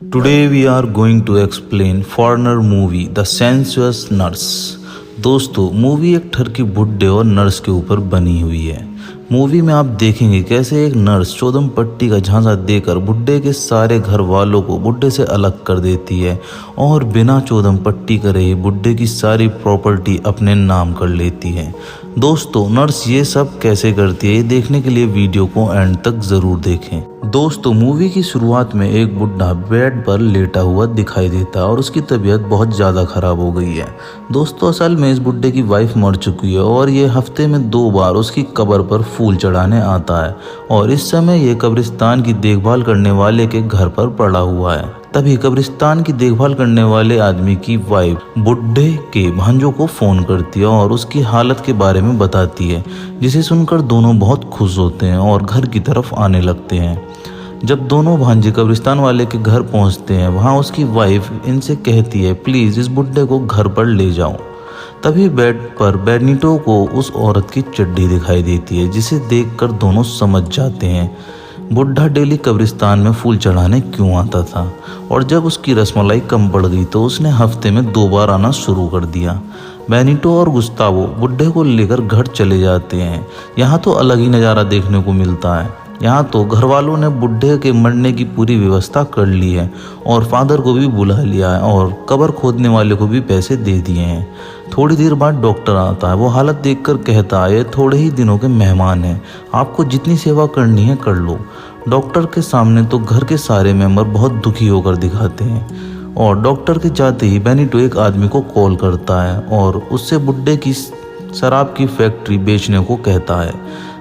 Today we are going to explain foreigner movie The Sensuous Nurse। दोस्तों movie एक ठरकी बुड्ढे और नर्स के ऊपर बनी हुई है। मूवी में आप देखेंगे कैसे एक नर्स चौदम पट्टी का झांसा देकर बुड्ढे के सारे घर वालों को बुड्ढे से अलग कर देती है और बिना चौदम पट्टी करे ही बुड्ढे की सारी प्रॉपर्टी अपने नाम कर लेती है। दोस्तों नर्स ये सब कैसे करती है ये देखने के लिए वीडियो को एंड तक जरूर देखें। दोस्तों मूवी की शुरुआत में एक बुड्ढा बेड पर लेटा हुआ दिखाई देता है और उसकी तबीयत बहुत ज़्यादा ख़राब हो गई है। दोस्तों असल में इस बुड्ढे की वाइफ मर चुकी है और ये हफ्ते में 2 बार उसकी कब्र पर फूल चढ़ाने आता है और इस समय ये कब्रिस्तान की देखभाल करने वाले के घर पर पड़ा हुआ है। तभी कब्रिस्तान की देखभाल करने वाले आदमी की वाइफ बुड्ढे के भांजों को फ़ोन करती है और उसकी हालत के बारे में बताती है, जिसे सुनकर दोनों बहुत खुश होते हैं और घर की तरफ आने लगते हैं। जब दोनों भांजे कब्रिस्तान वाले के घर पहुंचते हैं वहां उसकी वाइफ इनसे कहती है प्लीज़ इस बुड्ढे को घर पर ले जाओ। तभी बेड पर बेनिटो को उस औरत की चड्डी दिखाई देती है, जिसे देखकर दोनों समझ जाते हैं बुड्ढा डेली कब्रिस्तान में फूल चढ़ाने क्यों आता था और जब उसकी रसमलाई कम पड़ गई तो उसने हफ्ते में 2 बार आना शुरू कर दिया। बेनिटो और गुस्तावो बुड्ढे को लेकर घर चले जाते हैं। यहाँ तो अलग ही नज़ारा देखने को मिलता है। यहाँ तो घर वालों ने बुड्ढे के मरने की पूरी व्यवस्था कर ली है और फादर को भी बुला लिया है और कब्र खोदने वाले को भी पैसे दे दिए हैं। थोड़ी देर बाद डॉक्टर आता है। वो हालत देखकर कहता है ये थोड़े ही दिनों के मेहमान हैं, आपको जितनी सेवा करनी है कर लो। डॉक्टर के सामने तो घर के सारे मेंबर बहुत दुखी होकर दिखाते हैं और डॉक्टर के जाते ही बेनिटो एक आदमी को कॉल करता है और उससे बुड्ढे की शराब की फैक्ट्री बेचने को कहता है।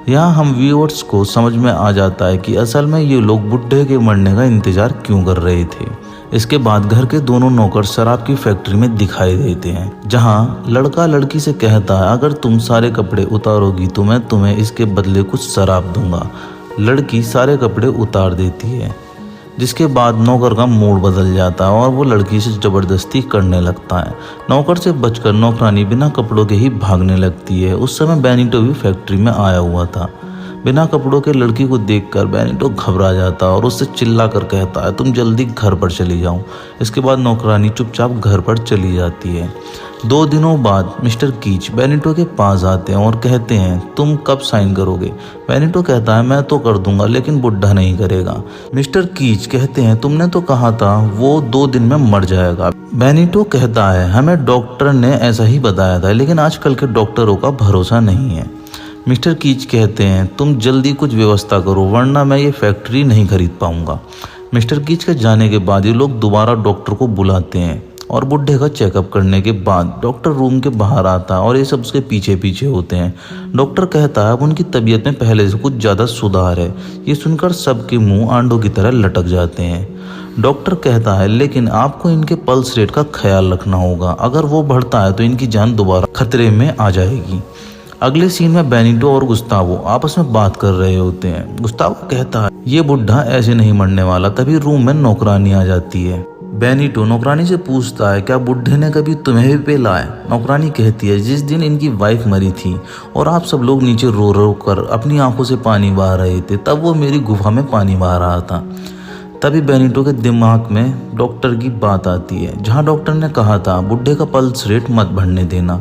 यहाँ हम व्यूअर्स को समझ में आ जाता है कि असल में ये लोग बुड्ढे के मरने का इंतजार क्यों कर रहे थे। इसके बाद घर के दोनों नौकर शराब की फैक्ट्री में दिखाई देते हैं, जहाँ लड़का लड़की से कहता है अगर तुम सारे कपड़े उतारोगी तो मैं तुम्हें इसके बदले कुछ शराब दूंगा। लड़की सारे कपड़े उतार देती है, जिसके बाद नौकर का मूड बदल जाता है और वो लड़की से ज़बरदस्ती करने लगता है। नौकर से बचकर नौकरानी बिना कपड़ों के ही भागने लगती है। उस समय बेनिटो भी फैक्ट्री में आया हुआ था। बिना कपड़ों के लड़की को देखकर बेनिटो घबरा जाता है और उससे चिल्ला कर कहता है तुम जल्दी घर पर चली जाओ। इसके बाद नौकरानी चुपचाप घर पर चली जाती है। 2 दिनों बाद मिस्टर कीच बेनिटो के पास आते हैं और कहते हैं तुम कब साइन करोगे। बेनिटो कहता है मैं तो कर दूंगा लेकिन बुड्ढा नहीं करेगा। मिस्टर कीच कहते हैं तुमने तो कहा था वो 2 दिन में मर जाएगा। बेनिटो कहता है हमें डॉक्टर ने ऐसा ही बताया था लेकिन आजकल के डॉक्टरों का भरोसा नहीं है। मिस्टर कीच कहते हैं तुम जल्दी कुछ व्यवस्था करो वरना मैं ये फैक्ट्री नहीं खरीद पाऊंगा। मिस्टर कीच के जाने के बाद ये लोग दोबारा डॉक्टर को बुलाते हैं और बुड्ढे का चेकअप करने के बाद डॉक्टर रूम के बाहर आता है और ये सब उसके पीछे पीछे होते हैं। डॉक्टर कहता है अब उनकी तबीयत में पहले से कुछ ज़्यादा सुधार है। ये सुनकर सबके मुंह आंडों की तरह लटक जाते हैं। डॉक्टर कहता है लेकिन आपको इनके पल्स रेट का ख्याल रखना होगा, अगर वो बढ़ता है तो इनकी जान दोबारा खतरे में आ जाएगी। अगले सीन में बेनिटो और गुस्तावो आपस में बात कर रहे होते हैं। गुस्तावो कहता है ये बुड्ढा ऐसे नहीं मरने वाला। तभी रूम में नौकरानी आ जाती है। बेनिटो नौकरानी से पूछता है क्या बुड्ढे ने कभी तुम्हें भी पेला है। नौकरानी कहती है जिस दिन इनकी वाइफ मरी थी और आप सब लोग नीचे रो रो कर अपनी आंखों से पानी बहा रहे थे तब वो मेरी गुफा में पानी बहा रहा था। तभी बेनिटो के दिमाग में डॉक्टर की बात आती है, जहां डॉक्टर ने कहा था बुड्ढे का पल्स रेट मत बढ़ने देना।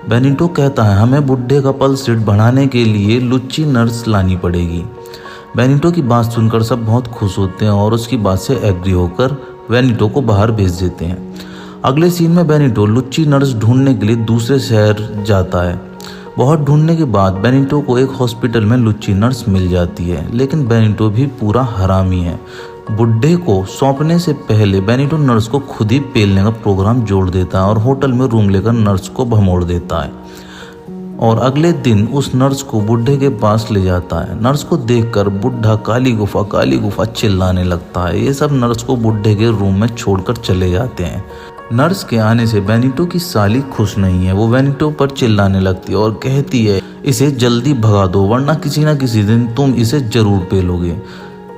बेनिटो कहता है हमें बुड्ढे का पल्स रेट बढ़ाने के लिए लुच्ची नर्स लानी पड़ेगी। बेनिटो की बात सुनकर सब बहुत खुश होते हैं और उसकी बात से एग्री होकर बेनिटो को बाहर भेज देते हैं। अगले सीन में बेनिटो लुच्ची नर्स ढूंढने के लिए दूसरे शहर जाता है। बहुत ढूंढने के बाद बेनिटो को एक हॉस्पिटल में लुच्ची नर्स मिल जाती है, लेकिन बेनिटो भी पूरा हरामी है। बुड्ढे को सौंपने से पहले बेनिटो नर्स को खुद ही पेलने का प्रोग्राम जोड़ देता है और होटल में रूम लेकर नर्स को भमोड़ देता है और अगले दिन उस नर्स को बुड्ढे के पास ले जाता है। नर्स को देखकर बुड्ढा काली गुफा चिल्लाने लगता है। ये सब नर्स को बुड्ढे के रूम में छोड़कर चले जाते हैं। नर्स के आने से बेनिटो की साली खुश नहीं है। वो बेनिटो पर चिल्लाने लगती है और कहती है इसे जल्दी भगा दो वरना किसी न किसी दिन तुम इसे जरूर पेलोगे।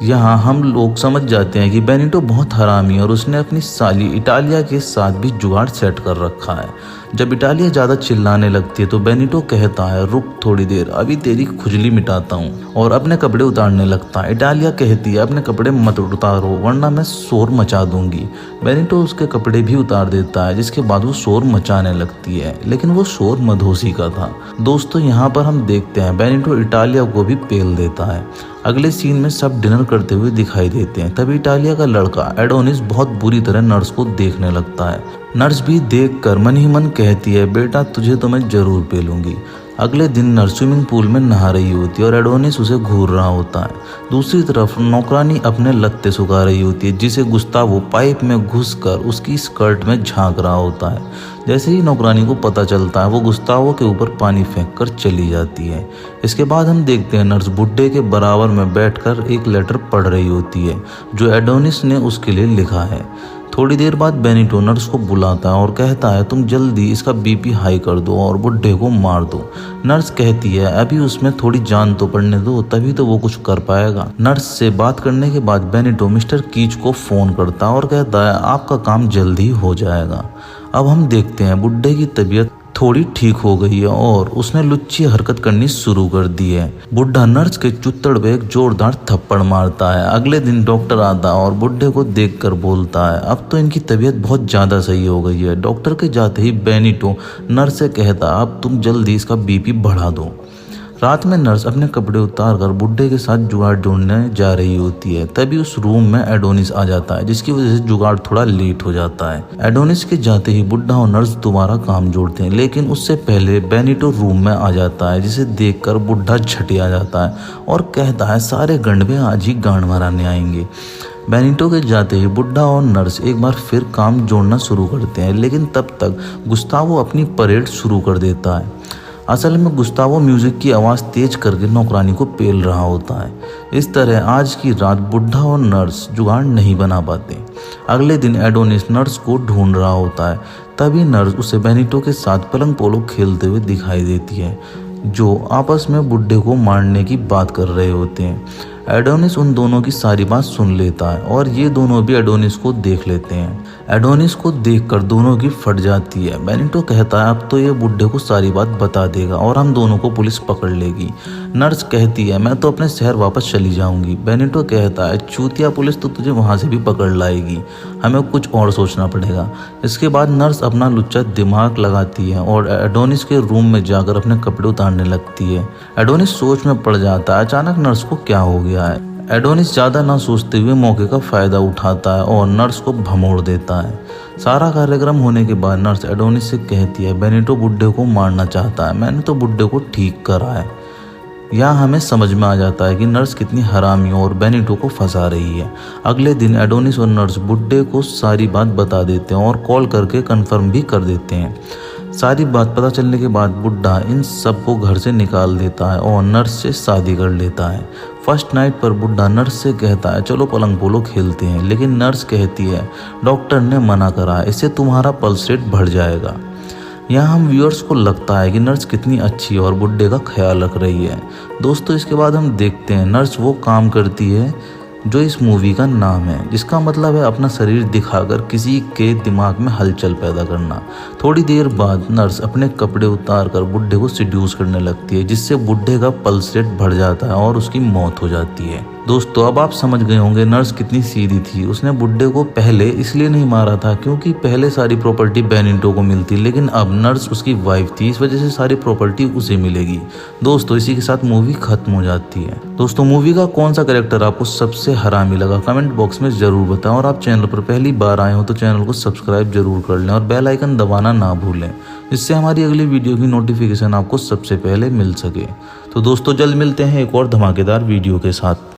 यहाँ हम लोग समझ जाते हैं कि बेनिटो बहुत हरामी है और उसने अपनी साली इटालिया के साथ भी जुगाड़ सेट कर रखा है। जब इटालिया ज़्यादा चिल्लाने लगती है तो बेनिटो कहता है रुक थोड़ी देर, अभी तेरी खुजली मिटाता हूँ, और अपने कपड़े उतारने लगता है। इटालिया कहती है अपने कपड़े मत उतारो वरना मैं शोर मचा दूंगी। बेनिटो उसके कपड़े भी उतार देता है, जिसके बाद वो शोर मचाने लगती है, लेकिन वो शोर मधोसी का था। दोस्तों यहाँ पर हम देखते हैं बेनिटो इटालिया को भी पेल देता है। अगले सीन में सब डिनर करते हुए दिखाई देते हैं। तभी इटालिया का लड़का एडोनिस बहुत बुरी तरह नर्स को देखने लगता है। नर्स भी देखकर मन ही मन कहती है बेटा तुझे तो मैं जरूर पेलूंगी। अगले दिन नर्स स्विमिंग पूल में नहा रही होती है और एडोनिस उसे घूर रहा होता है। दूसरी तरफ नौकरानी अपने लत्ते सुखा रही होती है, जिसे गुस्तावो पाइप में घुसकर उसकी स्कर्ट में झांक रहा होता है। जैसे ही नौकरानी को पता चलता है वो गुस्तावो के ऊपर पानी फेंक कर चली जाती है। इसके बाद हम देखते हैं नर्स बुड्ढे के बराबर में बैठकर एक लेटर पढ़ रही होती है जो एडोनिस ने उसके लिए लिखा है। थोड़ी देर बाद बेनिटो नर्स को बुलाता है और कहता है तुम जल्दी इसका बीपी हाई कर दो और बुड्ढे को मार दो। नर्स कहती है अभी उसमें थोड़ी जान तो पड़ने दो, तभी तो वो कुछ कर पाएगा। नर्स से बात करने के बाद बेनिटो मिस्टर कीच को फोन करता है और कहता है आपका काम जल्दी हो जाएगा। अब हम देखते हैं बुड्ढे की तबीयत थोड़ी ठीक हो गई है और उसने लुच्ची हरकत करनी शुरू कर दी है। बुड्ढा नर्स के चुत्तड़ पे एक जोरदार थप्पड़ मारता है। अगले दिन डॉक्टर आता है और बुड्ढे को देखकर बोलता है अब तो इनकी तबीयत बहुत ज़्यादा सही हो गई है। डॉक्टर के जाते ही बेनिटो नर्स से कहता अब तुम जल्दी इसका बीपी बढ़ा दो। रात में नर्स अपने कपड़े उतार कर बुड्ढे के साथ जुगाड़ जोड़ने जा रही होती है। तभी उस रूम में एडोनिस आ जाता है, जिसकी वजह से जुगाड़ थोड़ा लेट हो जाता है। एडोनिस के जाते ही बुड्ढा और नर्स दोबारा काम जोड़ते हैं, लेकिन उससे पहले बेनिटो रूम में आ जाता है, जिसे देखकर बुड्ढा झटिया जाता है और कहता है सारे गंडवे आज ही गांड मारने आएंगे। बेनिटो के जाते ही बुड्ढा और नर्स एक बार फिर काम जोड़ना शुरू करते हैं, लेकिन तब तक गुस्तावो अपनी परेड शुरू कर देता है। असल में गुस्तावो म्यूजिक की आवाज़ तेज करके नौकरानी को पेल रहा होता है। इस तरह आज की रात बुड्ढा और नर्स जुगाड़ नहीं बना पाते। अगले दिन एडोनिस नर्स को ढूंढ रहा होता है। तभी नर्स उसे बेनिटो के साथ पलंग पोलो खेलते हुए दिखाई देती है, जो आपस में बुड्ढे को मारने की बात कर रहे होते हैं। एडोनिस उन दोनों की सारी बात सुन लेता है और ये दोनों भी एडोनिस को देख लेते हैं। एडोनिस को देखकर दोनों की फट जाती है। बेनिटो कहता है अब तो ये बुड्ढे को सारी बात बता देगा और हम दोनों को पुलिस पकड़ लेगी। नर्स कहती है मैं तो अपने शहर वापस चली जाऊंगी। बेनिटो कहता है चूतिया पुलिस तो तुझे वहां से भी पकड़ लाएगी, हमें कुछ और सोचना पड़ेगा। इसके बाद नर्स अपना लुच्चा दिमाग लगाती है और एडोनिस के रूम में जाकर अपने कपड़े उतारने लगती है। एडोनिस सोच में पड़ जाता है अचानक नर्स को क्या हो गया है। एडोनिस ज़्यादा ना सोचते हुए मौके का फ़ायदा उठाता है और नर्स को भमोड़ देता है। सारा कार्यक्रम होने के बाद नर्स एडोनिस से कहती है बेनिटो बुड्ढे को मारना चाहता है, मैंने तो बुड्ढे को ठीक करा है। यहाँ हमें समझ में आ जाता है कि नर्स कितनी हरामी और बेनिटो को फंसा रही है। अगले दिन एडोनिस और नर्स बुड्ढे को सारी बात बता देते हैं और कॉल करके कंफर्म भी कर देते हैं। सारी बात पता चलने के बाद बुड्ढा इन सबको घर से निकाल देता है और नर्स से शादी कर लेता है। फर्स्ट नाइट पर बुड्ढा नर्स से कहता है चलो पलंग पोलो खेलते हैं, लेकिन नर्स कहती है डॉक्टर ने मना करा है, इससे तुम्हारा पल्स रेट बढ़ जाएगा। यहाँ हम व्यूअर्स को लगता है कि नर्स कितनी अच्छी और बुड्ढे का ख्याल रख रही है। दोस्तों इसके बाद हम देखते हैं नर्स वो काम करती है जो इस मूवी का नाम है, जिसका मतलब है अपना शरीर दिखाकर किसी के दिमाग में हलचल पैदा करना। थोड़ी देर बाद नर्स अपने कपड़े उतार कर बुड्ढे को सिड्यूस करने लगती है, जिससे बुड्ढे का पल्स रेट बढ़ जाता है और उसकी मौत हो जाती है। दोस्तों अब आप समझ गए होंगे नर्स कितनी सीधी थी। उसने बुड्ढे को पहले इसलिए नहीं मारा था क्योंकि पहले सारी प्रॉपर्टी बेनिटो को मिलती, लेकिन अब नर्स उसकी वाइफ थी, इस वजह से सारी प्रॉपर्टी उसे मिलेगी। दोस्तों इसी के साथ मूवी खत्म हो जाती है। दोस्तों मूवी का कौन सा कैरेक्टर आपको सबसे हरामी लगा कमेंट बॉक्स में जरूर बताएं, और आप चैनल पर पहली बार आए हो तो चैनल को सब्सक्राइब जरूर कर लें और बेल आइकन दबाना ना भूलें, जिससे हमारी अगली वीडियो की नोटिफिकेशन आपको सबसे पहले मिल सके। तो दोस्तों जल्द मिलते हैं एक और धमाकेदार वीडियो के साथ।